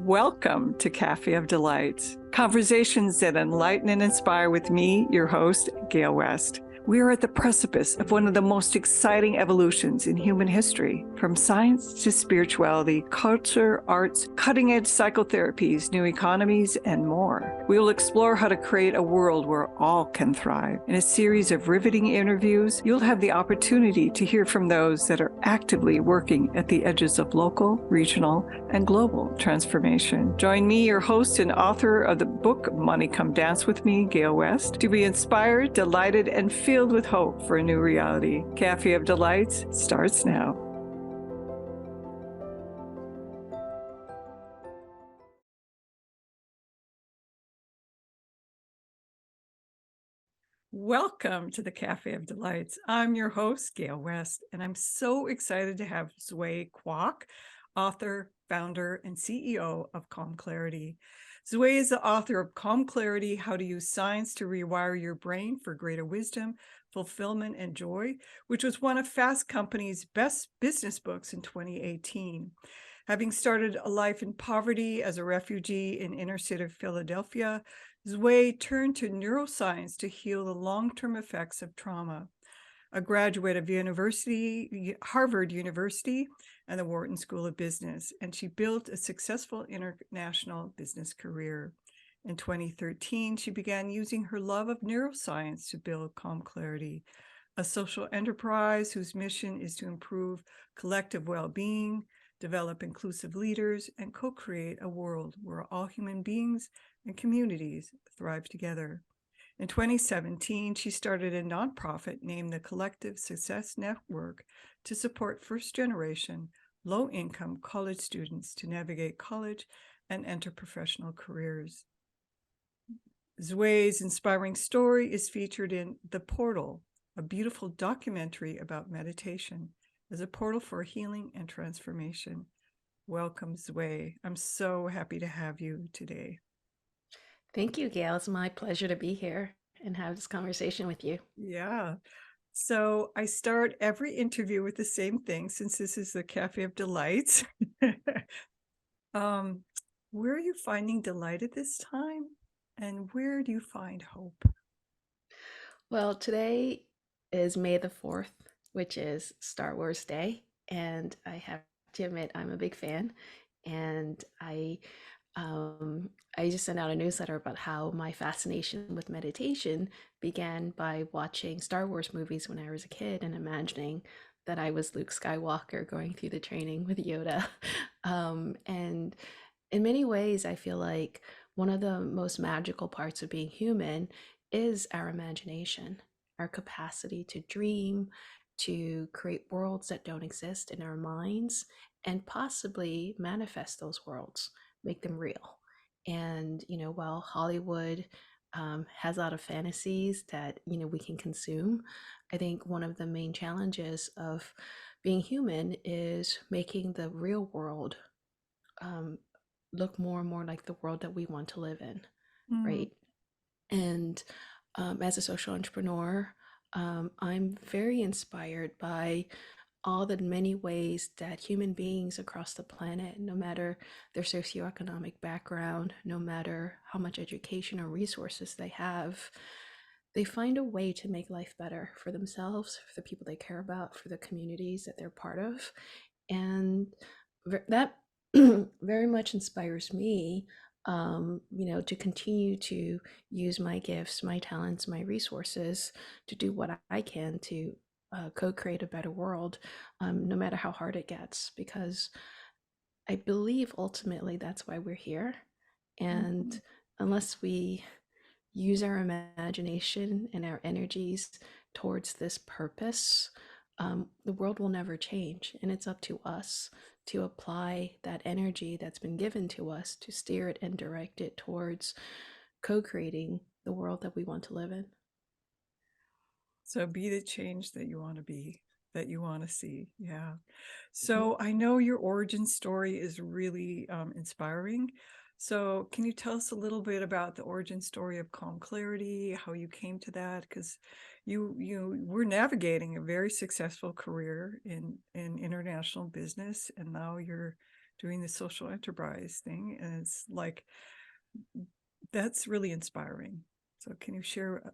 Welcome to Café of Delights, conversations that enlighten and inspire with me, your host, Gail West. We are at the precipice of one of the most exciting evolutions in human history, from science to spirituality, culture, arts, cutting-edge psychotherapies, new economies, and more. We will explore how to create a world where all can thrive. In a series of riveting interviews, you'll have the opportunity to hear from those that are actively working at the edges of local, regional, and global transformation. Join me, your host and author of the book, Money Come Dance With Me, Gail West, to be inspired, delighted, and filled with hope for a new reality. Café of Delights starts now. Welcome to the Café of Delights. I'm your host, Gail West, and I'm so excited to have Zway Kwok, author, founder, and CEO of Calm Clarity. Zway is the author of Calm Clarity, How to Use Science to Rewire Your Brain for Greater Wisdom, Fulfillment, and Joy, which was one of Fast Company's best business books in 2018. Having started a life in poverty as a refugee in inner city Philadelphia, Zway turned to neuroscience to heal the long-term effects of trauma. A graduate of Harvard University and the Wharton School of Business, and she built a successful international business career. In 2013, she began using her love of neuroscience to build Calm Clarity, a social enterprise whose mission is to improve collective well-being, develop inclusive leaders, and co-create a world where all human beings and communities thrive together. In 2017, she started a nonprofit named the Collective Success Network to support first-generation, low-income college students to navigate college and enter professional careers. Zway's inspiring story is featured in The Portal, a beautiful documentary about meditation as a portal for healing and transformation. Welcome, Zway. I'm so happy to have you today. Thank you, Gail. It's my pleasure to be here and have this conversation with you. Yeah. So I start every interview with the same thing, since this is the Café of Delights. Where are you finding delight at this time? And where do you find hope? Well, today is May the 4th, which is Star Wars Day. And I have to admit, I'm a big fan. And I just sent out a newsletter about how my fascination with meditation began by watching Star Wars movies when I was a kid and imagining that I was Luke Skywalker going through the training with Yoda. And in many ways, I feel like one of the most magical parts of being human is our imagination, our capacity to dream, to create worlds that don't exist in our minds, and possibly manifest those worlds, make them real. And, while Hollywood has a lot of fantasies that, we can consume, I think one of the main challenges of being human is making the real world look more and more like the world that we want to live in, right? And as a social entrepreneur, I'm very inspired by all the many ways that human beings across the planet, no matter their socioeconomic background, no matter how much education or resources they have, they find a way to make life better for themselves, for the people they care about, for the communities that they're part of. And that very much inspires me, to continue to use my gifts, my talents, my resources to do what I can to co-create a better world, no matter how hard it gets, because I believe ultimately that's why we're here. And unless we use our imagination and our energies towards this purpose, the world will never change. And it's up to us to apply that energy that's been given to us to steer it and direct it towards co-creating the world that we want to live in. So be the change that you want to be, that you want to see. Yeah. So I know your origin story is really inspiring. So can you tell us a little bit about the origin story of Calm Clarity, how you came to that? Because you were navigating a very successful career in international business, and now you're doing the social enterprise thing. And it's like, that's really inspiring. So can you share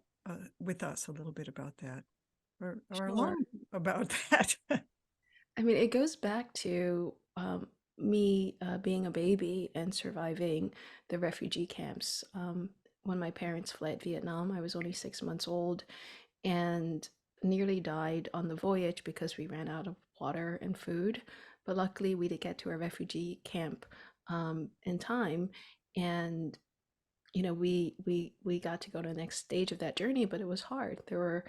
with us a little bit about that, or Sure. along about that? I mean, it goes back to me being a baby and surviving the refugee camps. When my parents fled Vietnam, I was only 6 months old and nearly died on the voyage because we ran out of water and food. But luckily, we did get to a refugee camp in time, and we got to go to the next stage of that journey. But it was hard. There were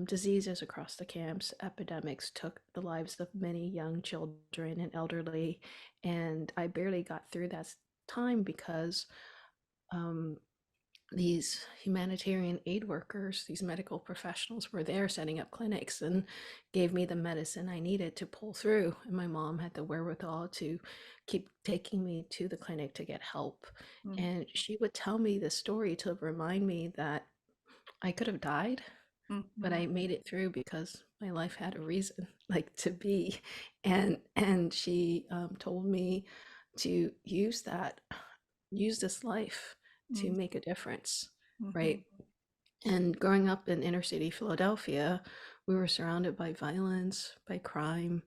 diseases across the camps. Epidemics took the lives of many young children and elderly, and I barely got through that time because um, these humanitarian aid workers, these medical professionals were there setting up clinics and gave me the medicine I needed to pull through. And my mom had the wherewithal to keep taking me to the clinic to get help. Mm, And she would tell me this story to remind me that I could have died, but mhm. I made it through because my life had a reason, like to be. And she told me to use this life to Mm, make a difference, mhm. right? And growing up in inner city Philadelphia, we were surrounded by violence, by crime.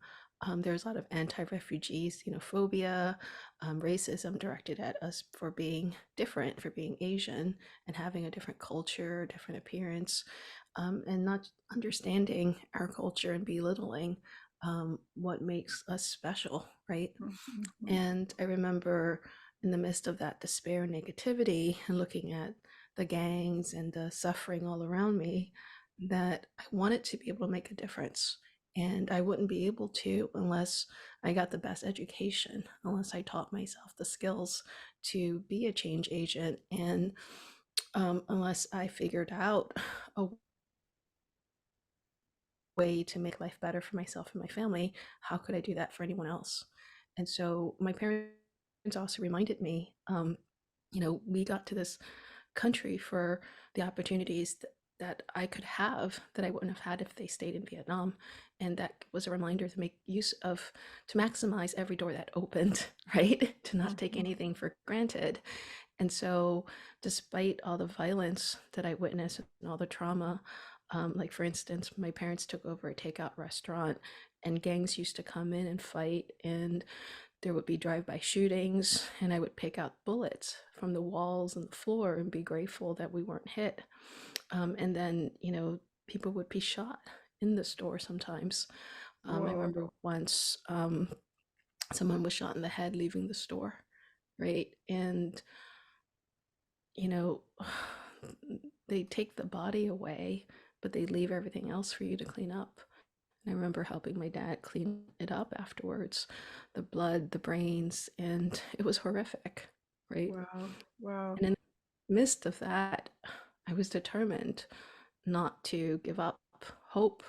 There's a lot of anti-refugee xenophobia, racism directed at us for being different, for being Asian, and having a different culture, different appearance, and not understanding our culture and belittling what makes us special, right? Mhm, mhm. And I remember in the midst of that despair and negativity and looking at the gangs and the suffering all around me, that I wanted to be able to make a difference. And I wouldn't be able to unless I got the best education, unless I taught myself the skills to be a change agent, and unless I figured out a way to make life better for myself and my family, how could I do that for anyone else? And so my parents also reminded me, we got to this country for the opportunities that I could have that I wouldn't have had if they stayed in Vietnam. And that was a reminder to make use of, to maximize every door that opened, right? To not take Mhm. anything for granted. And so, despite all the violence that I witnessed and all the trauma, like for instance, my parents took over a takeout restaurant, and gangs used to come in and fight, and there would be drive-by shootings, and I would pick out bullets from the walls and the floor and be grateful that we weren't hit. And then, people would be shot in the store sometimes. I Whoa. remember once someone was shot in the head leaving the store, right? And you know, they take the body away, but they leave everything else for you to clean up. And I remember helping my dad clean it up afterwards, the blood, the brains, and it was horrific, right? Wow. Wow. And in the midst of that, I was determined not to give up hope.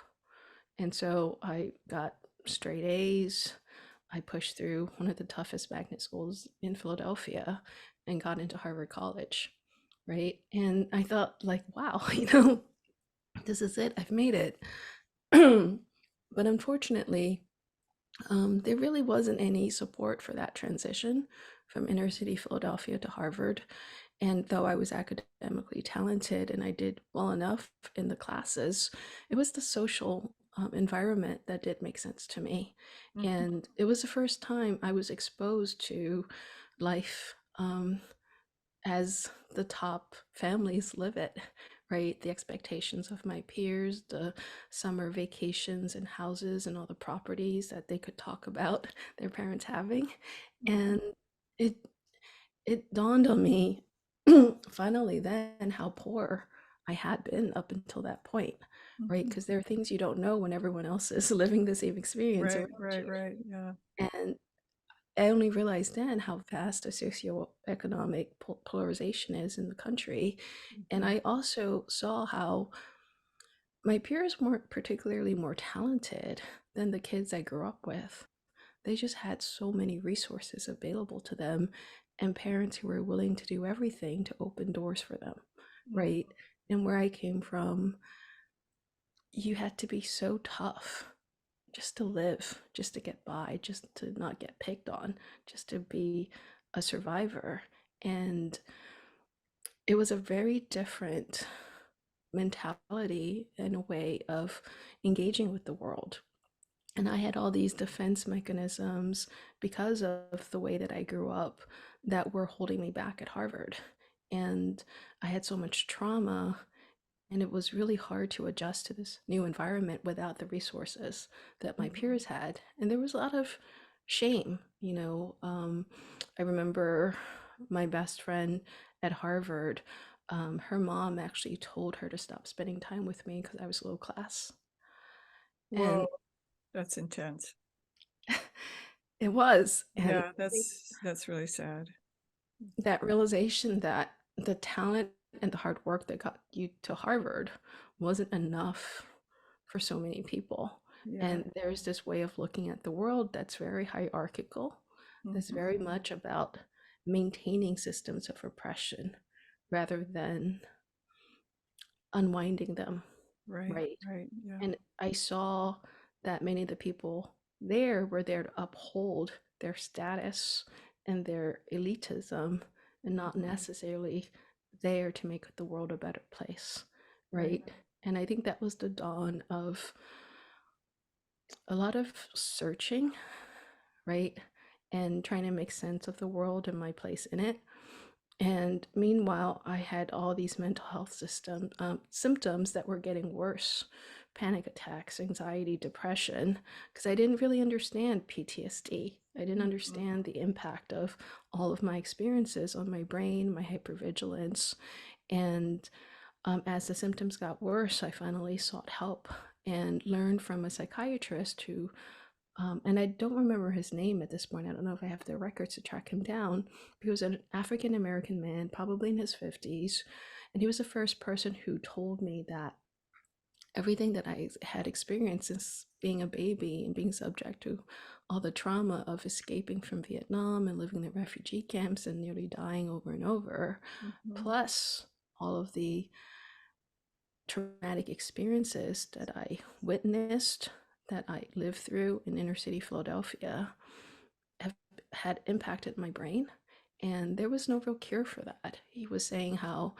And so I got straight A's. I pushed through one of the toughest magnet schools in Philadelphia and got into Harvard College, right? And I thought, like, wow, this is it. I've made it. But unfortunately, there really wasn't any support for that transition from inner city Philadelphia to Harvard. And though I was academically talented and I did well enough in the classes, it was the social environment that did make sense to me. Mhm. And it was the first time I was exposed to life as the top families live it, right? The expectations of my peers, the summer vacations and houses and all the properties that they could talk about their parents having. Mhm. And it it dawned on me finally then how poor I had been up until that point, right? Mhm. Because there are things you don't know when everyone else is living the same experience Right, around right, you. right. Yeah. And I only realized then how vast a socioeconomic polarization is in the country. And Mhm. I also saw how my peers weren't particularly more talented than the kids I grew up with. They just had so many resources available to them and parents who were willing to do everything to open doors for them, Mm. right? And where I came from, you had to be so tough just to live, just to get by, just to not get picked on, just to be a survivor. And it was a very different mentality and a way of engaging with the world. And I had all these defense mechanisms because of the way that I grew up that were holding me back at Harvard. And I had so much trauma, and it was really hard to adjust to this new environment without the resources that my Mhm. peers had. And there was a lot of shame. I remember my best friend at Harvard, her mom actually told her to stop spending time with me because I was low class. Whoa, And that's intense. it was. And Yeah, I think that's really sad. that realization that the talent and the hard work that got you to Harvard wasn't enough for so many people. Yeah. And there's this way of looking at the world that's very hierarchical, that's Mhm. very much about maintaining systems of oppression rather than unwinding them, Right, right? right. Yeah. And I saw that many of the people there were there to uphold their status and their elitism and not Mhm. necessarily there to make the world a better place, Right. right? And I think that was the dawn of a lot of searching, right? And trying to make sense of the world and my place in it. And meanwhile, I had all these mental health symptoms that were getting worse: panic attacks, anxiety, depression, because I didn't really understand PTSD. I didn't Mhm. understand the impact of all of my experiences on my brain, my hypervigilance. And as the symptoms got worse, I finally sought help and learned from a psychiatrist who and I don't remember his name at this point. I don't know if I have the records to track him down. He was an African American man, probably in his 50s. And he was the first person who told me that everything that I had experienced since being a baby and being subject to all the trauma of escaping from Vietnam and living in refugee camps and nearly dying over and over, Mhm. plus all of the traumatic experiences that I witnessed, that I lived through in inner city Philadelphia, have had impacted my brain. And there was no real cure for that. He was saying how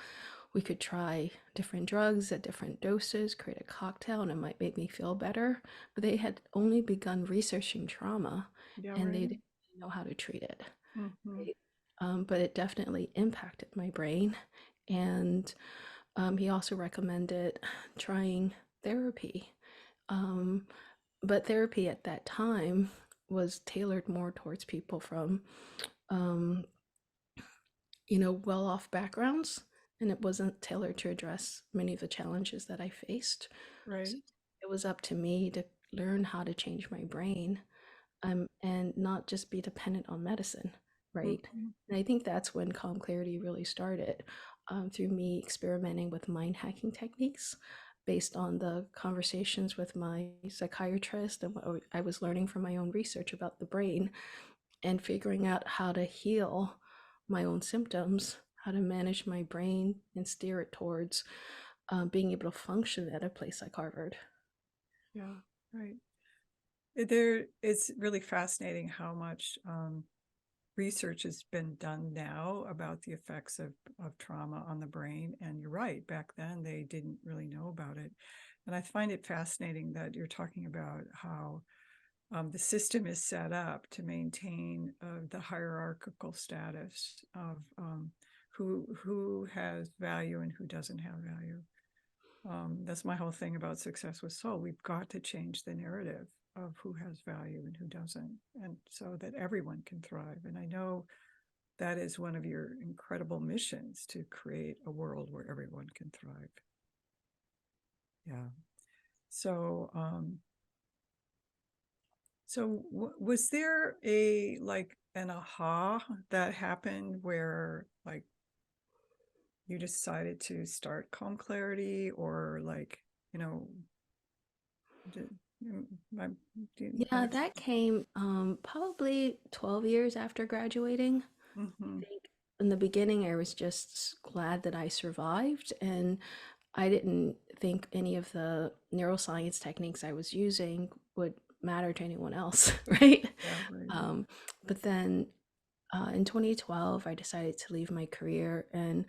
we could try different drugs at different doses, create a cocktail, and it might make me feel better. But they had only begun researching trauma Yeah, and they right. didn't know how to treat it. Mhm. Right? But it definitely impacted my brain. And he also recommended trying therapy. Um, but therapy at that time was tailored more towards people from, um, well off backgrounds, and it wasn't tailored to address many of the challenges that I faced. Right. So it was up to me to learn how to change my brain, and not just be dependent on medicine, right? Mhm. And I think that's when Calm Clarity really started, through me experimenting with mind hacking techniques based on the conversations with my psychiatrist and what I was learning from my own research about the brain and figuring out how to heal my own symptoms, how to manage my brain and steer it towards being able to function at a place like Harvard. Yeah, right. It's really fascinating how much research has been done now about the effects of trauma on the brain. And you're right, back then they didn't really know about it. And I find it fascinating that you're talking about how the system is set up to maintain the hierarchical status of who has value and who doesn't have value. That's my whole thing about Success with Soul. We've got to change the narrative of who has value and who doesn't, and so that everyone can thrive. And I know that is one of your incredible missions, to create a world where everyone can thrive. Yeah. So, was there a like an aha that happened where like you decided to start Calm Clarity, or like, you know, did, my, Yeah, my, that came probably 12 years after graduating. I mm-hmm, think in the beginning, I was just glad that I survived, and I didn't think any of the neuroscience techniques I was using would matter to anyone else, right? Yeah, right. Um, but then in 2012, I decided to leave my career, and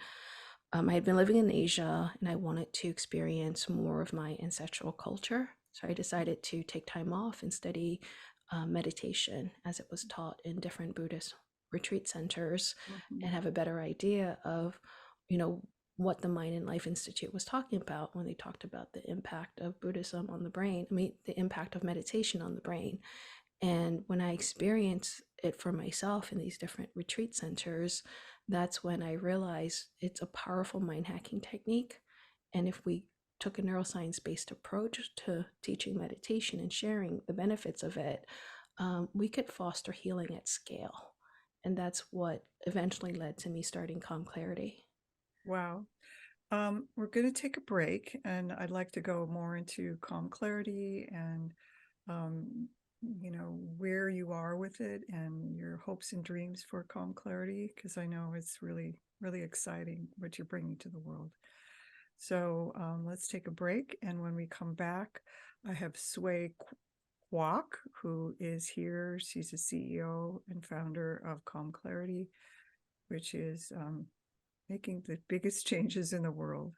I had been living in Asia and I wanted to experience more of my ancestral culture. So I decided to take time off and study meditation as it was taught in different Buddhist retreat centers and Mhm. have a better idea of, you know, what the Mind and Life Institute was talking about when they talked about the impact of Buddhism on the brain. I mean, the impact of meditation on the brain. And when I experienced it for myself in these different retreat centers, that's when I realized it's a powerful mind hacking technique. And if we took a neuroscience based approach to teaching meditation and sharing the benefits of it, we could foster healing at scale. And that's what eventually led to me starting Calm Clarity. Wow. We're going to take a break, and I'd like to go more into calm clarity and, um, where you are with it and your hopes and dreams for calm clarity, because I know it's really, really exciting what you're bringing to the world. So let's take a break. And when we come back, I have Zway Kwok, who is here. She's the CEO and founder of Calm Clarity, which is making the biggest changes in the world.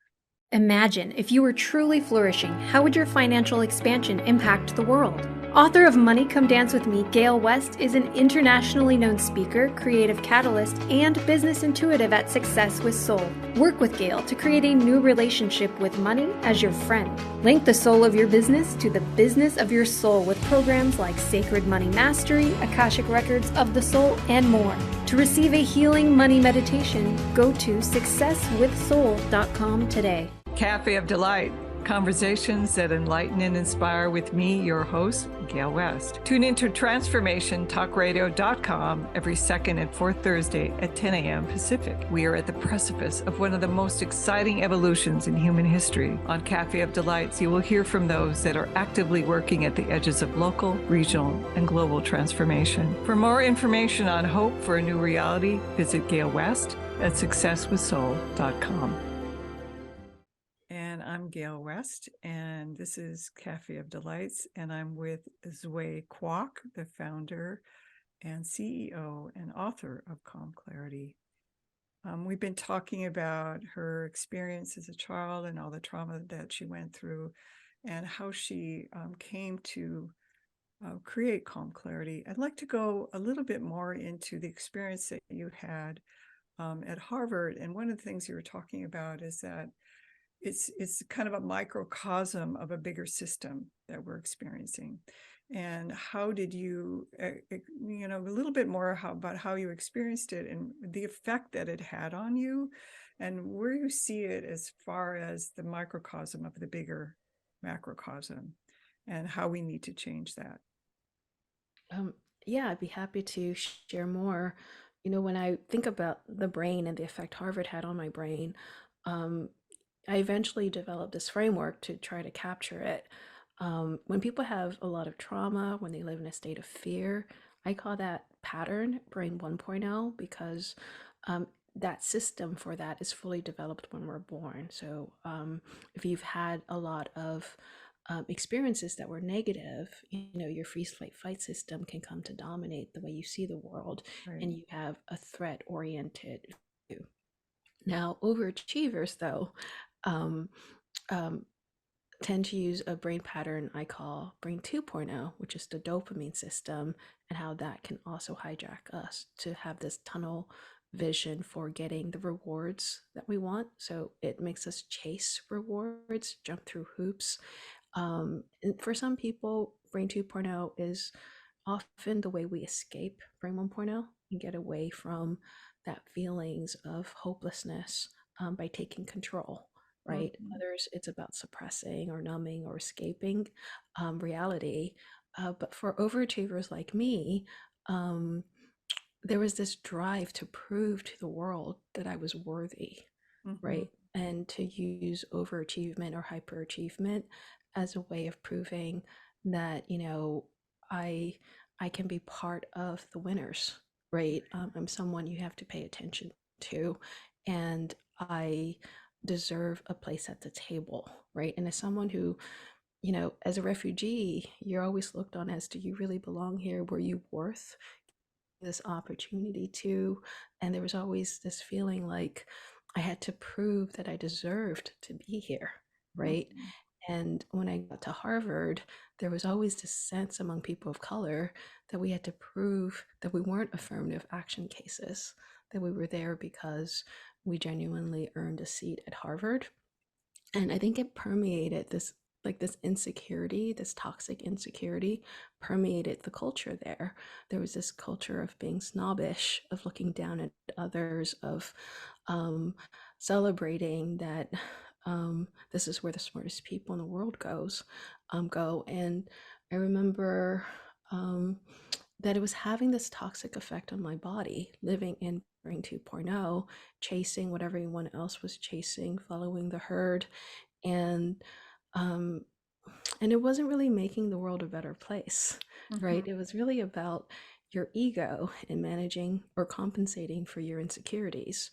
Imagine if you were truly flourishing, how would your financial expansion impact the world? Author of Money Come Dance With Me, Gail West is an internationally known speaker, creative catalyst, and business intuitive at Success with Soul. Work with Gail to create a new relationship with money as your friend. Link the soul of your business to the business of your soul with programs like Sacred Money Mastery, Akashic Records of the Soul, and more. To receive a healing money meditation, go to successwithsoul.com today. Café of Delight, conversations that enlighten and inspire with me, your host, Gail West. Tune into transformationtalkradio.com every second and fourth Thursday at 10 a.m. Pacific. We are at the precipice of one of the most exciting evolutions in human history. On Café of Delights, you will hear from those that are actively working at the edges of local, regional, and global transformation. For more information on hope for a new reality, visit Gail West at successwithsoul.com. And I'm Gail West, and this is Café of Delights, and I'm with Zway Kwok, the founder and CEO and author of Calm Clarity. We've been talking about her experience as a child and all the trauma that she went through and how she came to create Calm Clarity. I'd like to go a little bit more into the experience that you had at Harvard. And one of the things you were talking about is that it's kind of a microcosm of a bigger system that we're experiencing. And how did you, a little bit more about how you experienced it and the effect that it had on you, and where you see it as far as the microcosm of the bigger macrocosm, and how we need to change that. Um, yeah, I'd be happy to share more. When I think about the brain and the effect Harvard had on my brain, um, I eventually developed this framework to try to capture it. When people have a lot of trauma, when they live in a state of fear, I call that pattern brain 1.0 because that system for that is fully developed when we're born. So if you've had a lot of experiences that were negative, your freeze, flight, fight system can come to dominate the way you see the world, Right. and you have a threat oriented view. Now, overachievers, though, um, um, tend to use a brain pattern I call brain 2.0, which is the dopamine system, and how that can also hijack us to have this tunnel vision for getting the rewards that we want. So it makes us chase rewards, jump through hoops. And for some people, brain 2.0 is often the way we escape brain 1.0 and get away from that feelings of hopelessness by taking control, right? Mhm. Others, it's about suppressing or numbing or escaping reality. But for overachievers like me, um, there was this drive to prove to the world that I was worthy, Mhm. right? And to use overachievement or hyperachievement as a way of proving that, I I can be part of the winners, right? I'm someone you have to pay attention to, and I deserve a place at the table, right? And as someone who as a refugee, you're always looked on as, do you really belong here? Were you worth this opportunity to? And there was always this feeling like I had to prove that I deserved to be here, right? Mhm. And when I got to Harvard, there was always this sense among people of color that we had to prove that we weren't affirmative action cases, that we were there because we genuinely earned a seat at Harvard. And I think it permeated this insecurity, this toxic insecurity permeated the culture there. There was this culture of being snobbish, of looking down at others, of um, celebrating that this is where the smartest people in the world go. And I remember that it was having this toxic effect on my body, living in Brain 2.0, chasing what everyone else was chasing, following the herd, and um, and it wasn't really making the world a better place, right? Mhm. It was really about your ego and managing or compensating for your insecurities.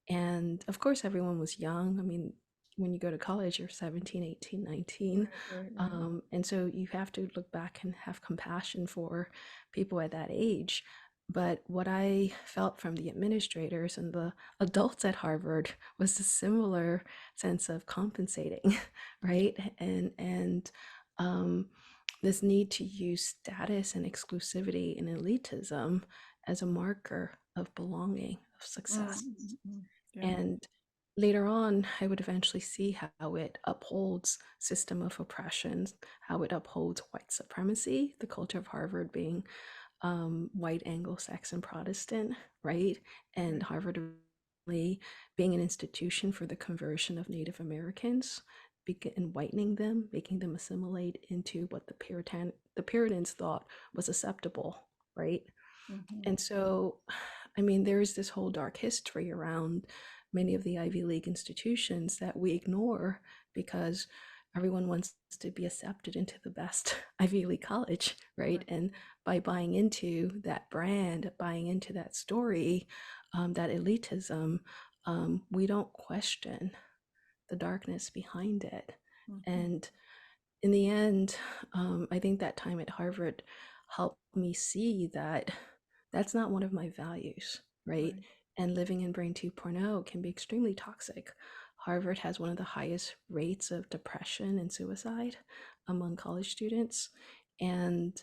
And of course, everyone was young. I mean, when you go to college, you're 17, 18, 19. Right, right. And so you have to look back and have compassion for people at that age. But what I felt from the administrators and the adults at Harvard was a similar sense of compensating, right? And um, this need to use status and exclusivity and elitism as a marker of belonging, of success. Mm. Yeah. And later on, I would eventually see how it upholds system of oppression, how it upholds white supremacy, the culture of Harvard being white Anglo-Saxon Protestant, right? And Right. Harvard really being an institution for the conversion of Native Americans, and whitening them, making them assimilate into what the Puritans thought was acceptable, right? Mhm. And so, I mean, there is this whole dark history around many of the Ivy League institutions that we ignore because everyone wants to be accepted into the best Ivy League college, right? Right. And by buying into that brand, buying into that story, that elitism, we don't question the darkness behind it. Mhm. And in the end, I think that time at Harvard helped me see that that's not one of my values, right? Right. And living in Brain 2.0 can be extremely toxic. Harvard has one of the highest rates of depression and suicide among college students. And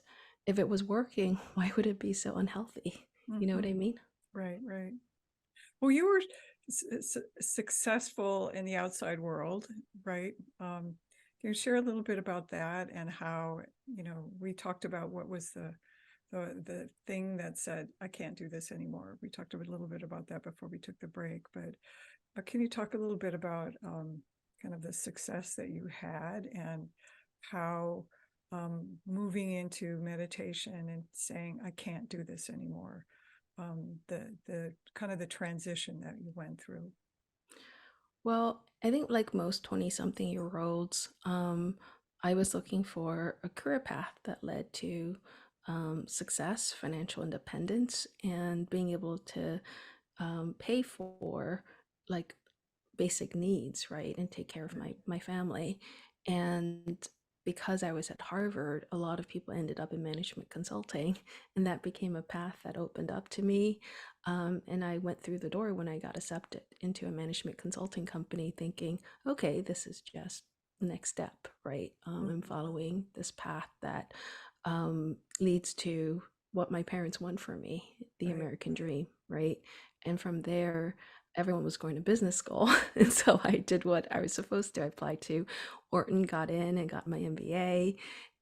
if it was working, why would it be so unhealthy? You know what I Mhm. mean? Right, right. Well, you were successful in the outside world, right? Can you share a little bit about that and how, we talked about what was the thing that said, I can't do this anymore. We talked a little bit about that before we took the break, but can you talk a little bit about kind of the success that you had and how moving into meditation and saying, I can't do this anymore, the kind of the transition that you went through? Well, I think like most 20-something-year-olds, I was looking for a career path that led to success, financial independence, and being able to pay for like basic needs, right, and take care of Right. my family. And because I was at Harvard, a lot of people ended up in management consulting, and that became a path that opened up to me. And I went through the door when I got accepted into a management consulting company, thinking, okay, this is just the next step, right? I'm Mhm. following this path that leads to what my parents want for me, the Right. American dream, right? And from there, everyone was going to business school. And so I did what I was supposed to. I applied to Wharton, got in and got my MBA,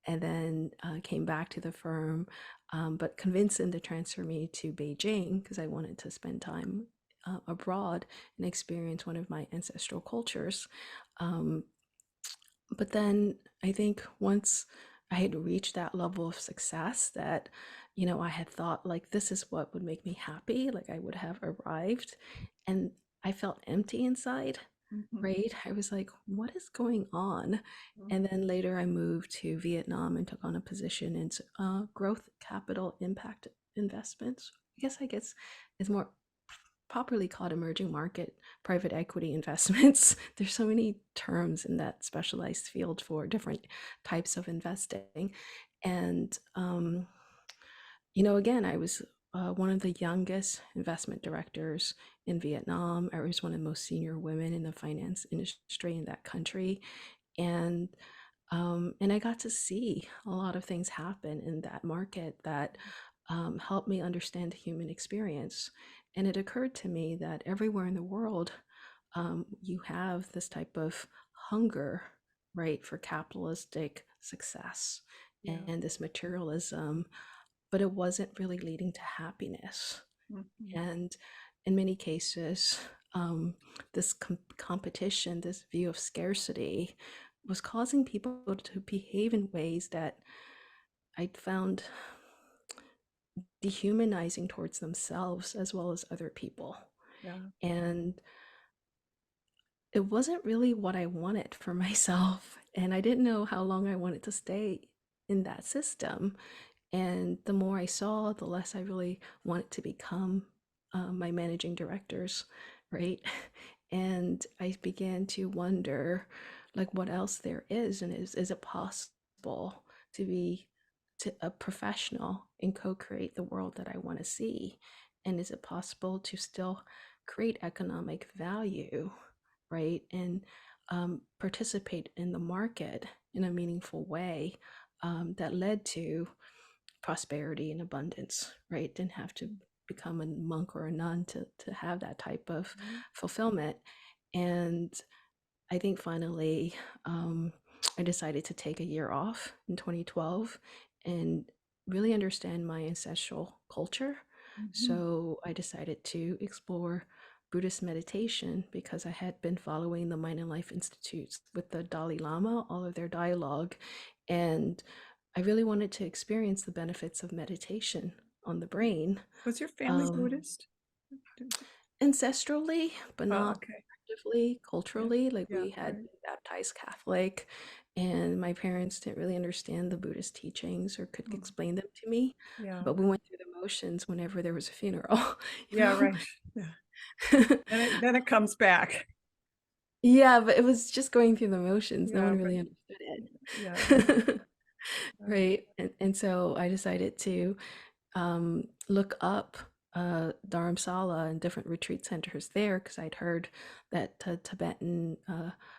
and then came back to the firm, but convinced them to transfer me to Beijing because I wanted to spend time abroad and experience one of my ancestral cultures. Um, but then I think once I had reached that level of success that, I had thought like this is what would make me happy, like I would have arrived. And I felt empty inside, Mhm. right? I was like, what is going on? Mhm. And then later I moved to Vietnam and took on a position in growth capital impact investments. I guess it's more properly called emerging market private equity investments. There's so many terms in that specialized field for different types of investing. And, again, I was one of the youngest investment directors in Vietnam. I was one of the most senior women in the finance industry in that country. And I got to see a lot of things happen in that market that helped me understand the human experience. And it occurred to me that everywhere in the world, you have this type of hunger, right, for capitalistic success Yeah. and this materialism, but it wasn't really leading to happiness. Mhm. And in many cases, this competition, this view of scarcity, was causing people to behave in ways that I found dehumanizing towards themselves as well as other people. Yeah. And it wasn't really what I wanted for myself. And I didn't know how long I wanted to stay in that system. And the more I saw, the less I really wanted to become my managing directors, right? And I began to wonder, like, what else there is, and is it possible to be a professional and co-create the world that I want to see? And is it possible to still create economic value, right? And participate in the market in a meaningful way that led to prosperity and abundance, right? Didn't have to become a monk or a nun to have that type of Mhm. fulfillment. And I think finally, I decided to take a year off in 2012 and really understand my ancestral culture. Mhm. So I decided to explore Buddhist meditation because I had been following the Mind and Life Institutes with the Dalai Lama, all of their dialogue. And I really wanted to experience the benefits of meditation on the brain. Was your family Um, Buddhist? Did- Ancestrally, but Oh, not okay. actively, Yeah. culturally. Like Yeah. we had Right. been baptized Catholic, and my parents didn't really understand the Buddhist teachings or could Mm. explain them to me. Yeah. But we went through the motions whenever there was a funeral, you Yeah. know? Right. Yeah. Then it comes back. Yeah, but it was just going through the motions. No Yeah. one But really understood yeah. Right. it. Right. Right. And so I decided to look up Dharamsala and different retreat centers there because I'd heard that Tibetan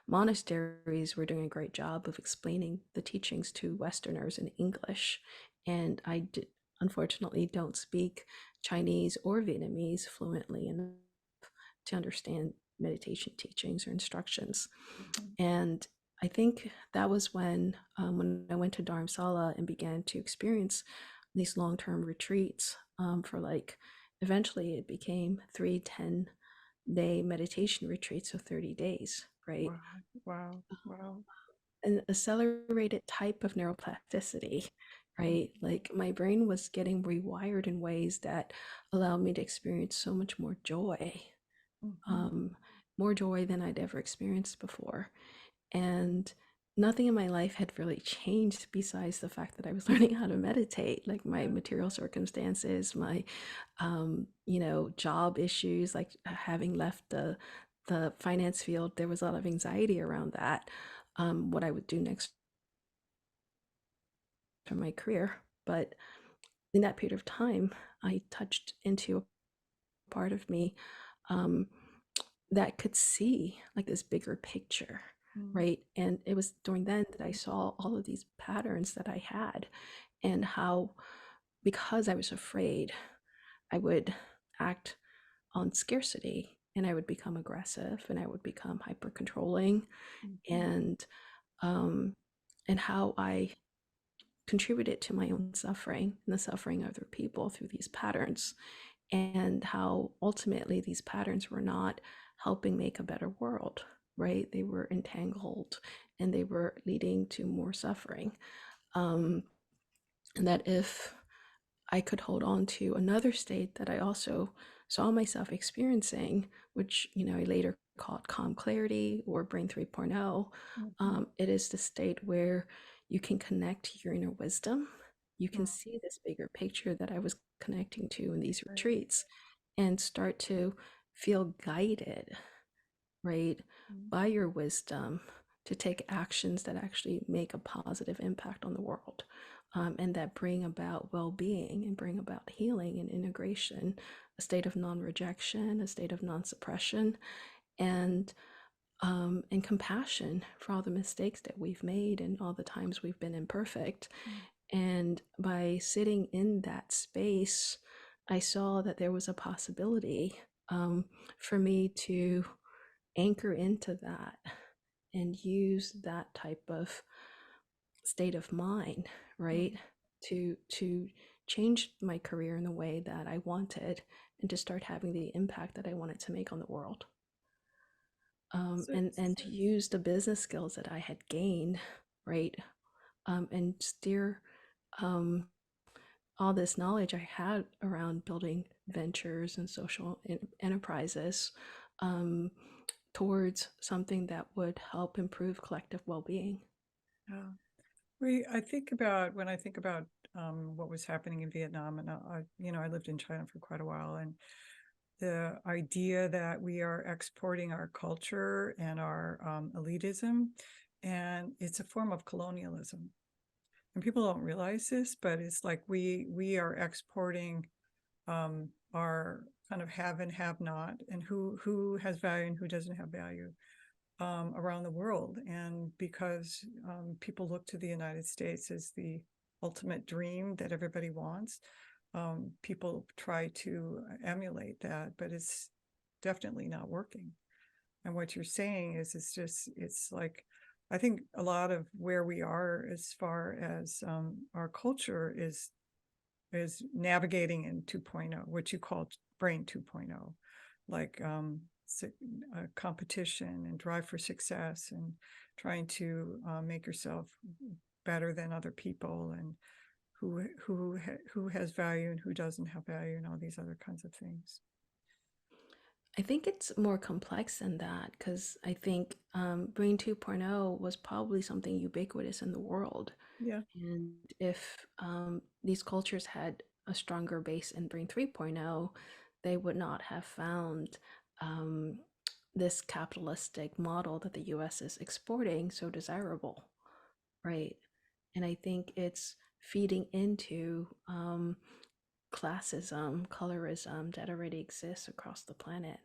monasteries were doing a great job of explaining the teachings to Westerners in English. And unfortunately don't speak Chinese or Vietnamese fluently enough to understand meditation teachings or instructions. Mhm. And I think that was when I went to Dharamsala and began to experience these long-term retreats for like, eventually it became 3 10-day meditation retreats of 30 days, right? Wow. Wow. Wow. An accelerated type of neuroplasticity, Mhm. right? Like my brain was getting rewired in ways that allowed me to experience so much Mhm. um, more joy than I'd ever experienced before. And nothing in my life had really changed besides the fact that I was learning how to meditate. Like my Yeah. material circumstances, my job issues, like having left the finance field, there was a lot of anxiety around that. What I would do next for my career. But in that period of time, I touched into a part of me um, that could see like this bigger picture, Mm. right? And it was during then that I saw all of these patterns that I had, and how, because I was afraid, I would act on scarcity and I would become aggressive and I would become hyper controlling, Mhm. and um and how I contributed to my own suffering and the suffering of other people through these patterns, and how ultimately these patterns were not helping make a better world, right? They were entangled and they were leading to more suffering. Um, and that if I could hold on to another state that I also saw myself experiencing, which, I later called calm clarity or brain 3.0. Mhm. It is the state where you can connect to your inner wisdom. You can Mm. see this bigger picture that I was connecting to in these Right. retreats and start to feel guided, right, by your wisdom to take actions that actually make a positive impact on the world, and that bring about well-being and bring about healing and integration, a state of non-rejection, a state of non-suppression, and compassion for all the mistakes that we've made and all the times we've been imperfect. And by sitting in that space, I saw that there was a possibility for me to anchor into that and use that type of state of mind, right, to change my career in the way that I wanted and to start having the impact that I wanted to make on the world. And to use the business skills that I had gained, right, and steer all this knowledge I had around building ventures and social enterprises towards something that would help improve collective well-being. I think about when I think about what was happening in Vietnam, and I lived in China for quite a while, and the idea that we are exporting our culture and our elitism, and it's a form of colonialism. And people don't realize this, but it's like we are exporting our kind of have and have not, and who has value and who doesn't have value around the world. And because people look to the United States as the ultimate dream that everybody wants, people try to emulate that, but it's definitely not working. And what you're saying is it's like, I think a lot of where we are as far as our culture is navigating in 2.0, what you call brain 2.0, like competition and drive for success and trying to make yourself better than other people, and who has value and who doesn't have value, and all these other kinds of things. I think it's more complex than that, because I think Brain 2.0 was probably something ubiquitous in the world. Yeah. And if these cultures had a stronger base in Brain 3.0, they would not have found this capitalistic model that the US is exporting so desirable, right? And I think it's feeding into classism, colorism that already exists across the planet,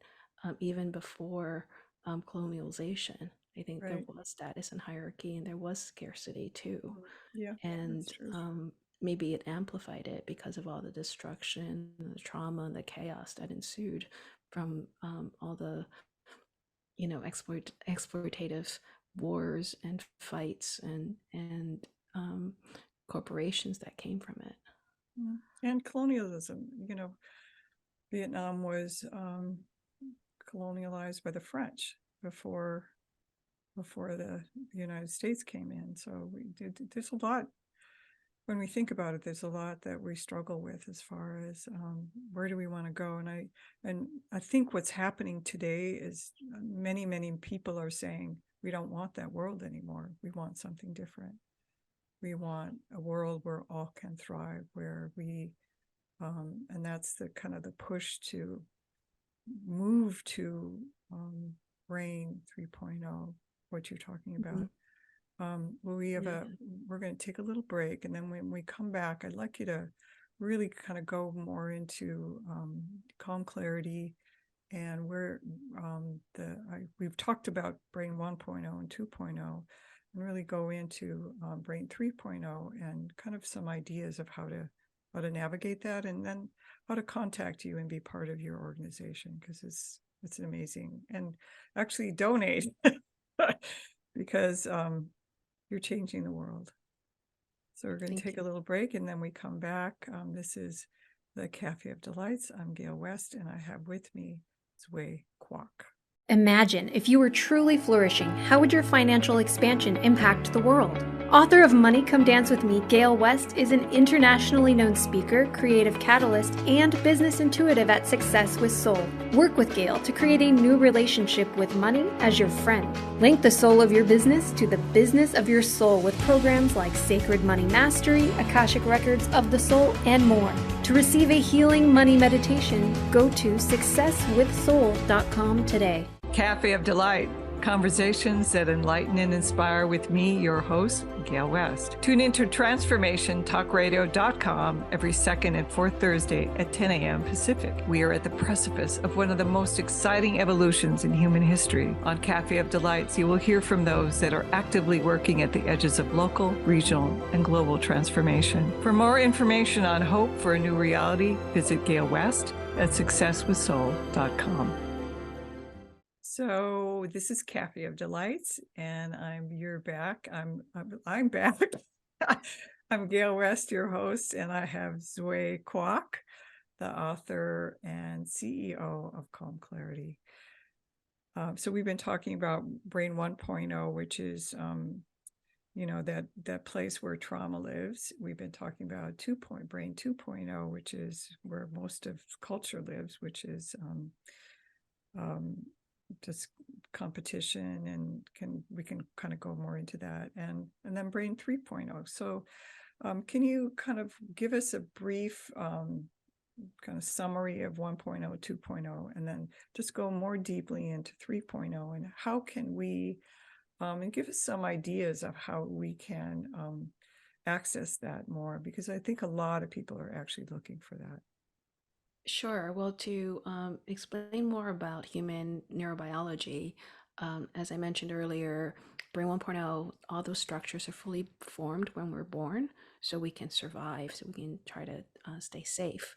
even before colonialization. I think there was status and hierarchy, and there was scarcity too. Yeah, and maybe it amplified it because of all the destruction, the trauma, and the chaos that ensued from all the exploitative wars and fights and corporations that came from it. And colonialism. Vietnam was colonialized by the French before the United States came in. So there's a lot, when we think about it, there's a lot that we struggle with as far as where do we want to go. And I think what's happening today is many people are saying we don't want that world anymore. We want something different. We want a world where all can thrive, where we and that's the kind of the push to move to Brain 3.0, what you're talking about. We're going to take a little break, and then when we come back, I'd like you to really kind of go more into calm clarity, and we've talked about Brain 1.0 and 2.0, and really go into Brain 3.0 and kind of some ideas of how to navigate that, and then how to contact you and be part of your organization, because it's amazing. And actually donate because you're changing the world. So we're going to take a little break, and then we come back. This is the Café of Delights. I'm Gail West, and I have with me Zway Kwok. Imagine if you were truly flourishing, how would your financial expansion impact the world? Author of Money Come Dance With Me, Gail West is an internationally known speaker, creative catalyst, and business intuitive at Success with Soul. Work with Gail to create a new relationship with money as your friend. Link the soul of your business to the business of your soul with programs like Sacred Money Mastery, Akashic Records of the Soul, and more. To receive a healing money meditation, go to successwithsoul.com today. Café of Delight. Conversations that enlighten and inspire with me, your host, Gail West. Tune into transformationtalkradio.com every second and fourth Thursday at 10 a.m. Pacific. We are at the precipice of one of the most exciting evolutions in human history. On Café of Delights, you will hear from those that are actively working at the edges of local, regional, and global transformation. For more information on hope for a new reality, visit Gail West at successwithsoul.com. So this is Café of Delights, and you're back. I'm back. I'm Gail West, your host, and I have Zway Kwok, the author and CEO of Calm Clarity. So we've been talking about Brain 1.0, which is, that place where trauma lives. We've been talking about Brain 2.0, which is where most of culture lives, which is just competition, and we can kind of go more into that, and then Brain 3.0. So can you kind of give us a brief kind of summary of 1.0, 2.0, and then just go more deeply into 3.0, and how can we and give us some ideas of how we can access that more, because I think a lot of people are actually looking for that. Sure. Well, to explain more about human neurobiology, as I mentioned earlier, Brain 1.0, all those structures are fully formed when we're born, so we can survive, so we can try to stay safe.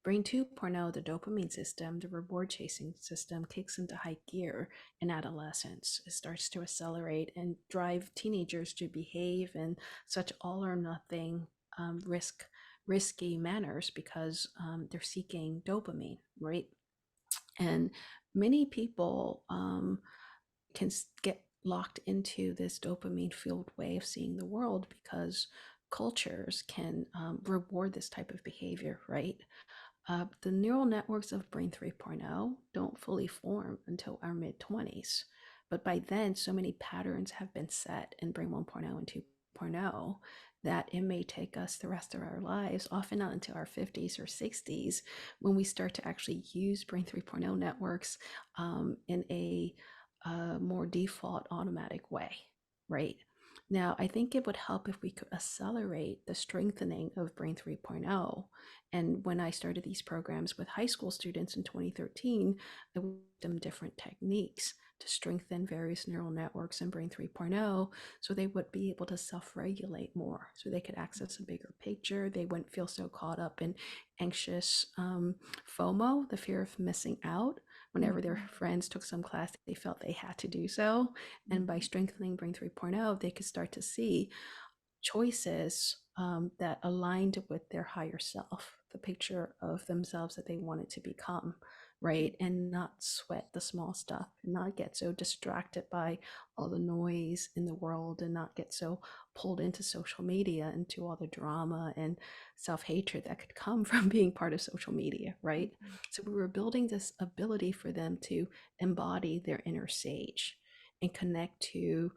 Brain 2.0, the dopamine system, the reward chasing system, kicks into high gear in adolescence. It starts to accelerate and drive teenagers to behave in such all or nothing risky manners because they're seeking dopamine, right? And many people can get locked into this dopamine fueled way of seeing the world because cultures can reward this type of behavior, right? The neural networks of Brain 3.0 don't fully form until our mid-20s. But by then, so many patterns have been set in Brain 1.0 and 2.0 that it may take us the rest of our lives, often not until our 50s or 60s, when we start to actually use Brain 3.0 networks in a more default automatic way, right? Now, I think it would help if we could accelerate the strengthening of Brain 3.0. And when I started these programs with high school students in 2013, I would give them different techniques to strengthen various neural networks in Brain 3.0 so they would be able to self-regulate more, so they could access a bigger picture. They wouldn't feel so caught up in anxious FOMO, the fear of missing out. Whenever their friends took some class, they felt they had to do so. And by strengthening Brain 3.0, they could start to see choices that aligned with their higher self, the picture of themselves that they wanted to become, right? And not sweat the small stuff, and not get so distracted by all the noise in the world, and not get so pulled into social media, into all the drama and self-hatred that could come from being part of social media, right? So we were building this ability for them to embody their inner sage and connect to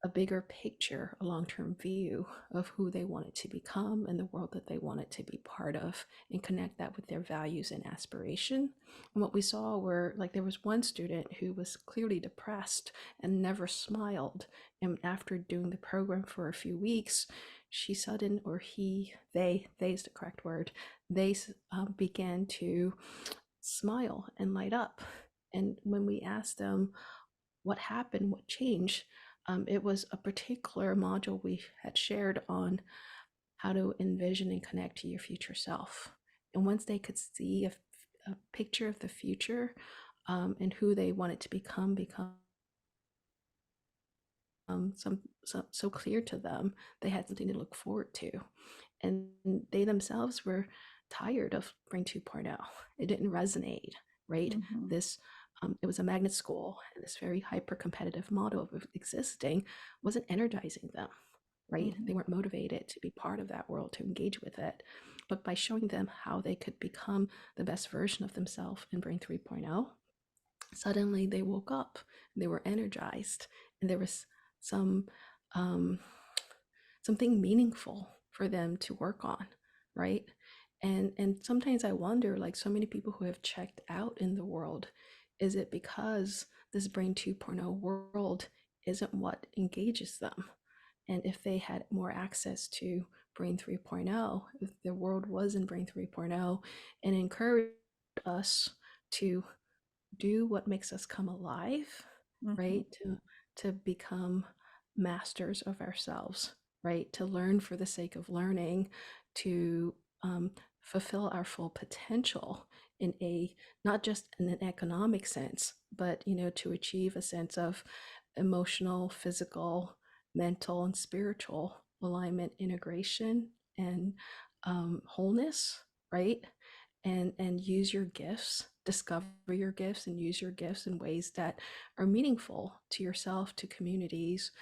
a bigger picture, a long-term view of who they wanted to become and the world that they wanted to be part of, and connect that with their values and aspiration. And what we saw were, like, there was one student who was clearly depressed and never smiled. And after doing the program for a few weeks, she suddenly, or they is the correct word, they began to smile and light up. And when we asked them what happened, what changed, it was a particular module we had shared on how to envision and connect to your future self. And once they could see a picture of the future and who they wanted to become so clear to them, they had something to look forward to. And they themselves were tired of Brain 2.0. It didn't resonate, right? This it was a magnet school, and this very hyper competitive model of existing wasn't energizing them, right? Mhm. They weren't motivated to be part of that world, to engage with it. But by showing them how they could become the best version of themselves in Brain 3.0, suddenly they woke up, they were energized, and there was some um, something meaningful for them to work on, right? And sometimes I wonder, like so many people who have checked out in the world, is it because this Brain 2.0 world isn't what engages them? And if they had more access to Brain 3.0, if the world was in Brain 3.0 and encouraged us to do what makes us come alive, Mhm. right? To become masters of ourselves, right? To learn for the sake of learning, to fulfill our full potential in a not just in an economic sense, but to achieve a sense of emotional, physical, mental, and spiritual alignment, integration, and wholeness, right? And use your gifts, discover your gifts, and use your gifts in ways that are meaningful to yourself, to communities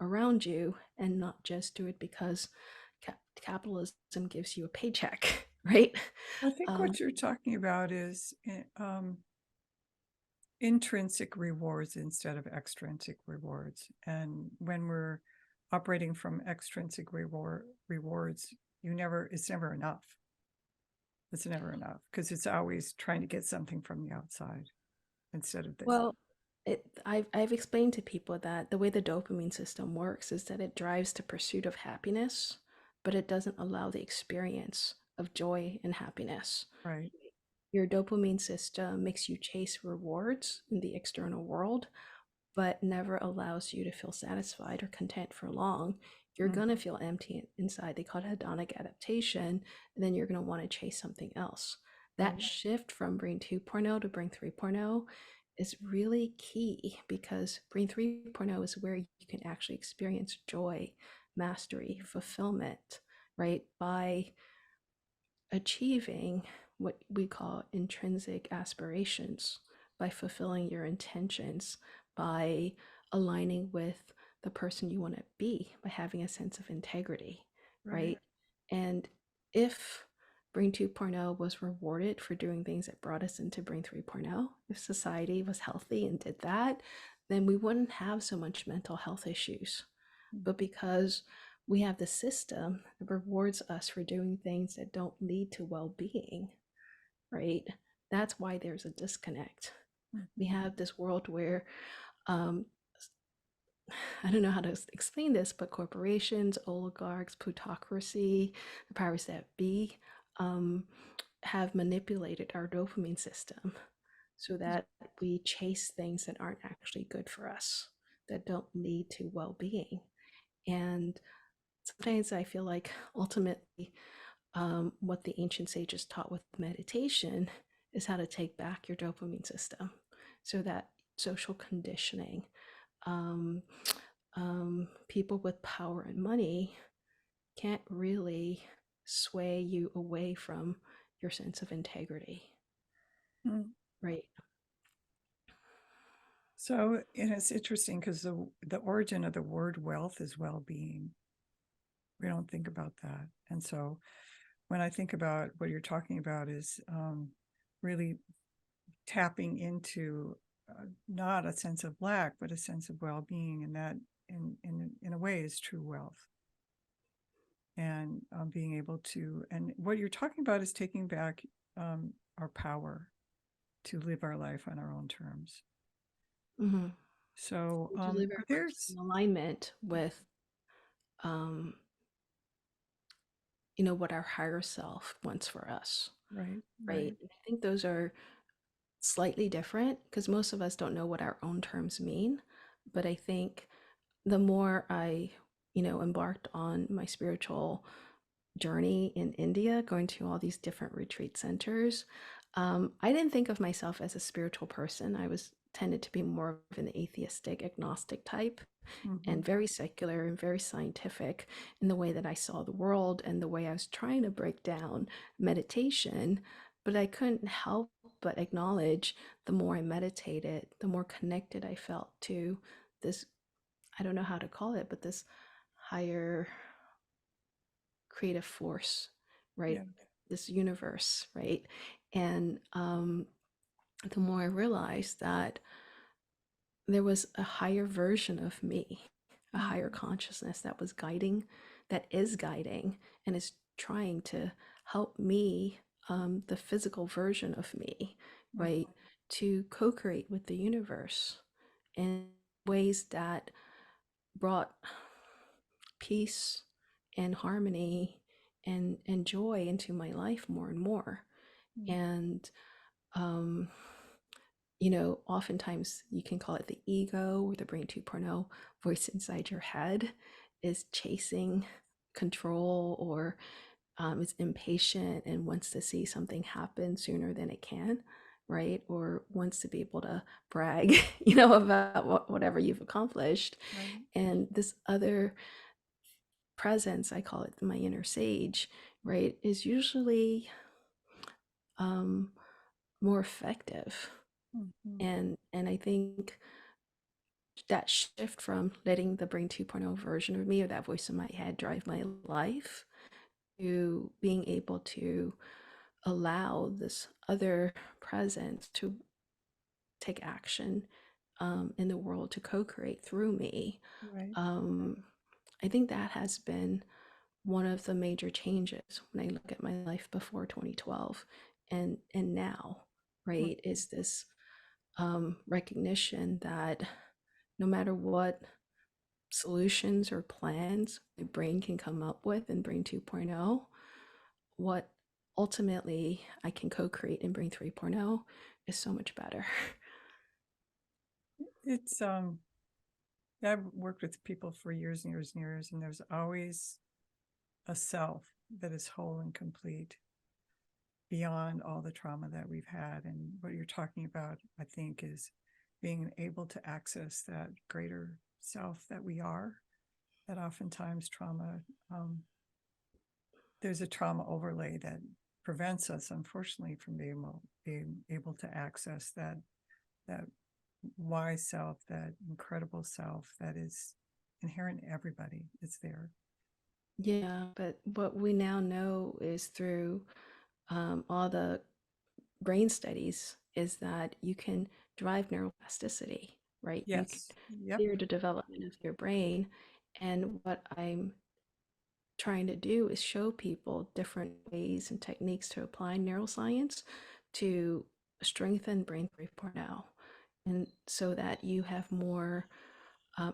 around you, and not just do it because capitalism gives you a paycheck, right? I think um, what you're talking about is intrinsic rewards instead of extrinsic rewards. And when we're operating from extrinsic rewards, it's never enough. It's never enough because it's always trying to get something from the outside instead of the. well, I've explained to people that the way the dopamine system works is that it drives the pursuit of happiness, but it doesn't allow the experience of joy and happiness. Right. Your dopamine system makes you chase rewards in the external world, but never allows you to feel satisfied or content for long. You're Mhm. going to feel empty inside. They call it hedonic adaptation. And then you're going to want to chase something else. That Right. shift from Brain 2.0 to Brain 3.0 is really key, because Brain 3.0 is where you can actually experience joy, mastery, fulfillment, right? By achieving what we call intrinsic aspirations, by fulfilling your intentions, by aligning with the person you want to be, by having a sense of integrity, Right. right? And if Brain 2.0 was rewarded for doing things that brought us into Brain 3.0, if society was healthy and did that, then we wouldn't have so much mental health issues. But because we have the system that rewards us for doing things that don't lead to well-being, right? That's why there's a disconnect. We Mhm. have this world where um, I don't know how to explain this, but corporations, oligarchs, plutocracy, the powers that be, um, have manipulated our dopamine system so that we chase things that aren't actually good for us, that don't lead to well-being. And sometimes I feel like ultimately, what the ancient sages taught with meditation is how to take back your dopamine system, so that social conditioning, um, people with power and money can't really sway you away from your sense of integrity, Mm. right? So, and it's interesting because the origin of the word wealth is well-being. We don't think about that. And so when I think about what you're talking about is really tapping into not a sense of lack, but a sense of well-being, and that in a way is true wealth. And being able to, and what you're talking about is taking back our power to live our life on our own terms. Mm-hmm. So To live our lives there's in alignment with, um, what our higher self wants for us, right, right? right, And I think those are slightly different because most of us don't know what our own terms mean. But I think the more I, embarked on my spiritual journey in India, going to all these different retreat centers, I didn't think of myself as a spiritual person. I was tended to be more of an atheistic, agnostic type, mm-hmm, and very secular and very scientific in the way that I saw the world and the way I was trying to break down meditation. But I couldn't help but acknowledge the more I meditated, the more connected I felt to this, I don't know how to call it, but this higher creative force, right? Yeah. This universe, right? And the more I realized that there was a higher version of me, a higher consciousness that was guiding, that is guiding, and is trying to help me, the physical version of me, right, to co create with the universe in ways that brought peace and harmony and joy into my life more and more. And um oftentimes you can call it the ego or the brain 2.0 voice inside your head is chasing control, or is impatient and wants to see something happen sooner than it can, right? Or wants to be able to brag, about whatever you've accomplished. Right. And this other presence, I call it my inner sage, right, is usually more effective. And I think that shift from letting the brain 2.0 version of me, or that voice in my head, drive my life, to being able to allow this other presence to take action in the world, to co-create through me. Right. I think that has been one of the major changes when I look at my life before 2012 and now, right, is this recognition that no matter what solutions or plans my brain can come up with in Brain 2.0, what ultimately I can co-create in Brain 3.0 is so much better. It's I've worked with people for years and years and years, and there's always a self that is whole and complete beyond all the trauma that we've had. And what you're talking about, I think, is being able to access that greater self that we are. That oftentimes trauma, there's a trauma overlay that prevents us, unfortunately, from being able to access that wise self, that incredible self that is inherent in everybody. It's there. Yeah, but what we now know is through all the brain studies is that you can drive neuroplasticity, right? You can Yes. Yep. steer the development of your brain. And what I'm trying to do is show people different ways and techniques to apply neuroscience to strengthen Brain 3.0, and so that you have more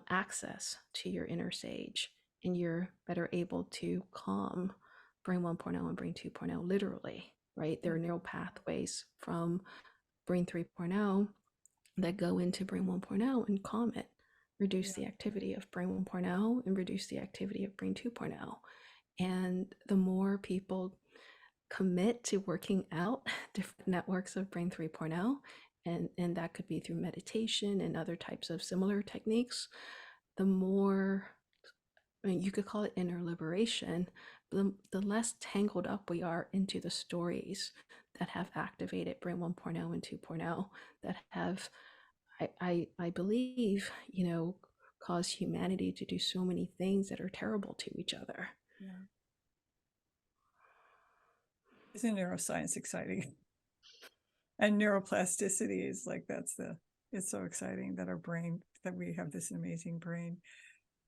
access to your inner sage, and you're better able to calm Brain 1.0 and Brain 2.0 literally, right? There are neural pathways from Brain 3.0 that go into Brain 1.0 and calm it, reduce the activity of Brain 1.0 and reduce the activity of Brain 2.0. And the more people commit to working out different networks of Brain 3.0, and that could be through meditation and other types of similar techniques, the more, I mean, you could call it inner liberation, the less tangled up we are into the stories that have activated Brain 1.0 and 2.0, that have, I believe, caused humanity to do so many things that are terrible to each other. Yeah. Isn't neuroscience exciting? And neuroplasticity is like, it's so exciting that that we have this amazing brain.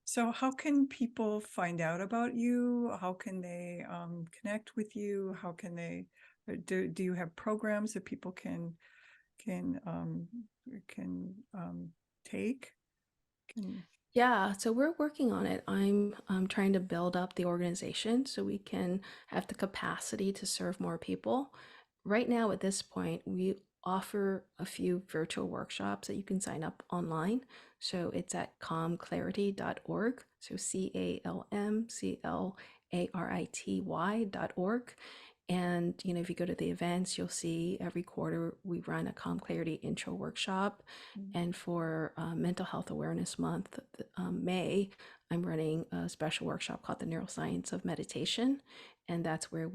So how can people find out about you? How can they connect with you? How can they, do you have programs that people can take? Yeah, so we're working on it. I'm trying to build up the organization so we can have the capacity to serve more people. Right now, at this point, we offer a few virtual workshops that you can sign up online. So it's at calmclarity.org. So CALMCLARITY.org. And, if you go to the events, you'll see every quarter we run a Calm Clarity intro workshop. And for Mental Health Awareness Month, May, I'm running a special workshop called the Neuroscience of Meditation. And that's where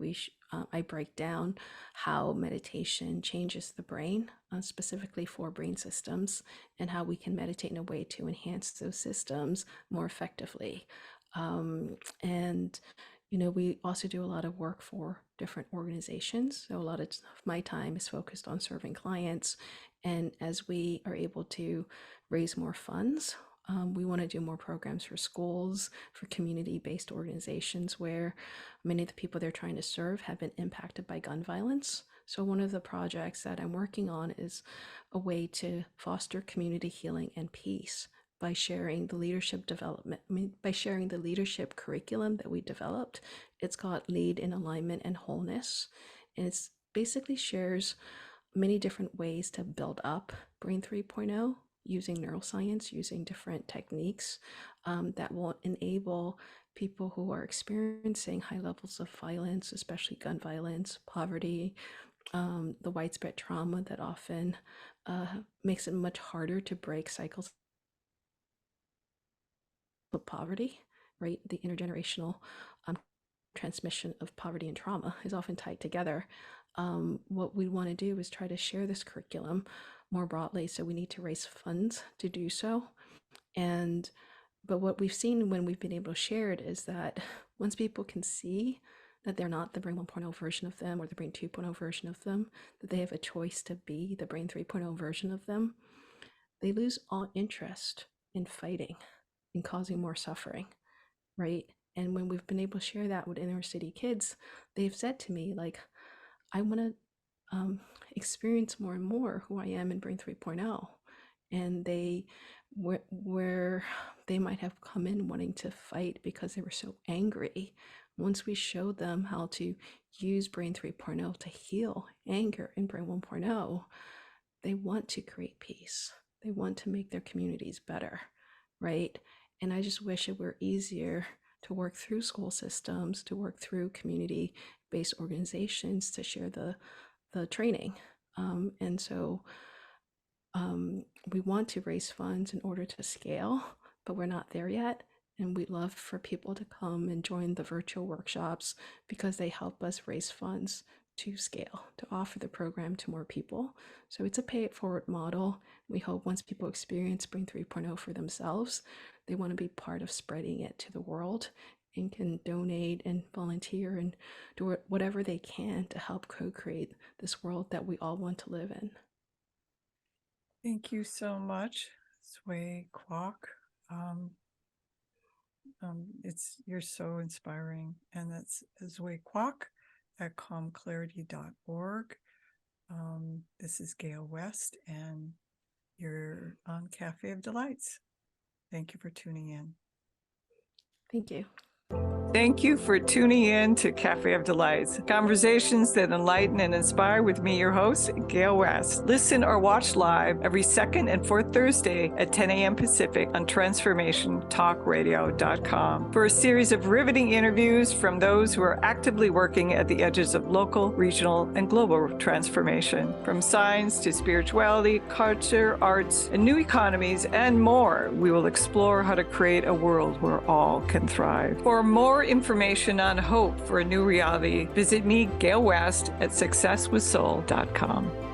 I break down how meditation changes the brain, specifically for brain systems, and how we can meditate in a way to enhance those systems more effectively. And we also do a lot of work for different organizations. So a lot of my time is focused on serving clients. And as we are able to raise more funds, we want to do more programs for schools, for community-based organizations where many of the people they're trying to serve have been impacted by gun violence. So one of the projects that I'm working on is a way to foster community healing and peace by sharing the leadership curriculum that we developed. It's called Lead in Alignment and Wholeness. And it's basically shares many different ways to build up Brain 3.0 using neuroscience, using different techniques that will enable people who are experiencing high levels of violence, especially gun violence, poverty, the widespread trauma that often makes it much harder to break cycles of poverty, right? The intergenerational transmission of poverty and trauma is often tied together. What we want to do is try to share this curriculum more broadly. So we need to raise funds to do so. But what we've seen when we've been able to share it is that once people can see that they're not the Brain 1.0 version of them or the Brain 2.0 version of them, that they have a choice to be the Brain 3.0 version of them, they lose all interest in fighting and causing more suffering, right? And when we've been able to share that with inner city kids, they've said to me, like, I want to experience more and more who I am in Brain 3.0. And where they might have come in wanting to fight because they were so angry, once we showed them how to use Brain 3.0 to heal anger in Brain 1.0, they want to create peace. They want to make their communities better, right? And I just wish it were easier to work through school systems, to work through community-based organizations to share the training. And so we want to raise funds in order to scale, but we're not there yet. And we'd love for people to come and join the virtual workshops because they help us raise funds to scale, to offer the program to more people. So it's a pay it forward model. We hope once people experience Brain 3.0 for themselves, they want to be part of spreading it to the world and can donate and volunteer and do whatever they can to help co-create this world that we all want to live in. Thank you so much, Zway Kwok. You're so inspiring, and that's Zway Kwok at calmclarity.org. This is Gail West, and you're on Café of Delights. Thank you for tuning in. Thank you. Thank you for tuning in to Café of Delights, conversations that enlighten and inspire with me, your host, Gail West. Listen or watch live every second and fourth Thursday at 10 a.m. Pacific on transformationtalkradio.com for a series of riveting interviews from those who are actively working at the edges of local, regional, and global transformation. From science to spirituality, culture, arts, and new economies, and more, we will explore how to create a world where all can thrive. For more information on hope for a new reality, visit me, Gail West, at successwithsoul.com.